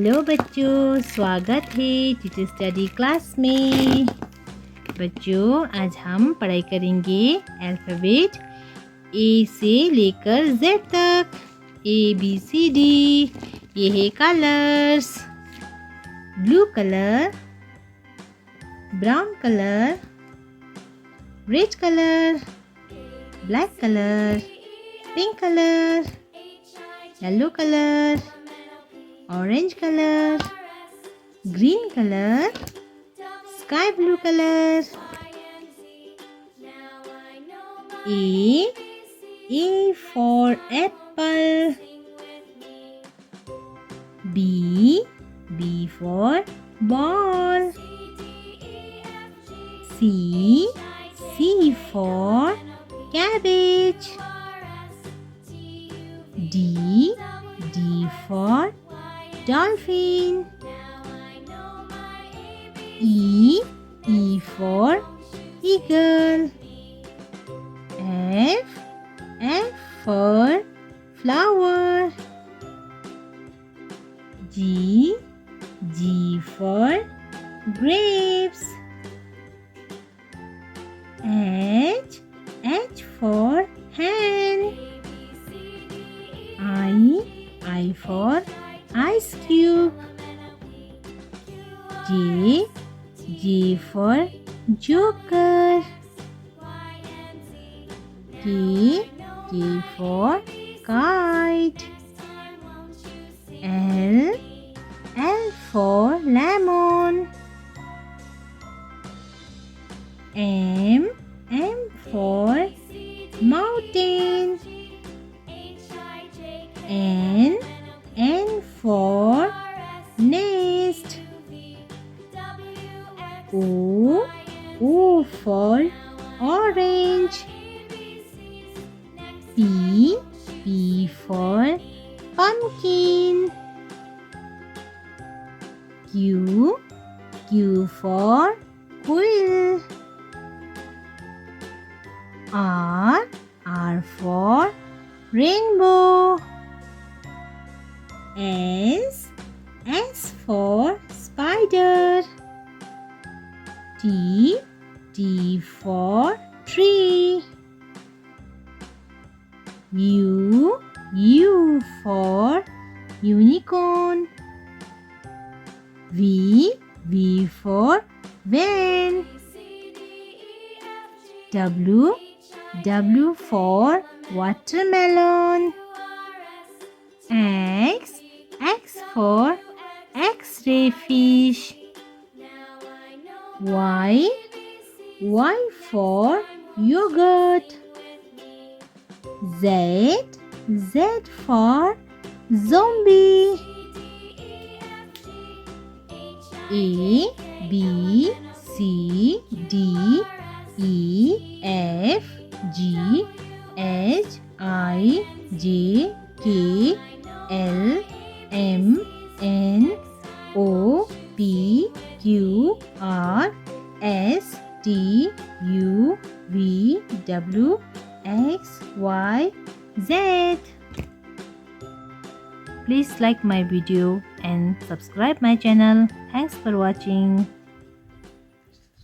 Hello बच्चों, स्वागत है टिटू स्टडी क्लास में। बच्चों, आज हम पढ़ाई करेंगे अल्फ़ाबेट ए से लेकर जेड तक। ABCD। ये है colours. Blue colour, brown colour, red colour, black colour, pink colour, yellow colour, orange colour, green colour, sky blue colour. A for apple. B for ball. C for cabbage. D for dolphin. E for eagle. F for flower. G for grapes. H for hen. I for ice cube. J for joker. K for kite. L for lemon. M for mountain. N for nest. O for orange. P for pumpkin. Q for quill. R for rainbow. S for spider. T for tree. U for unicorn. V for van. W for watermelon. X for X-ray fish. Y for yogurt. Z for zombie. A B C D E F G H I J K L M N O P Q R S T U V W X Y Z. Please like my video and subscribe my channel. Thanks for watching.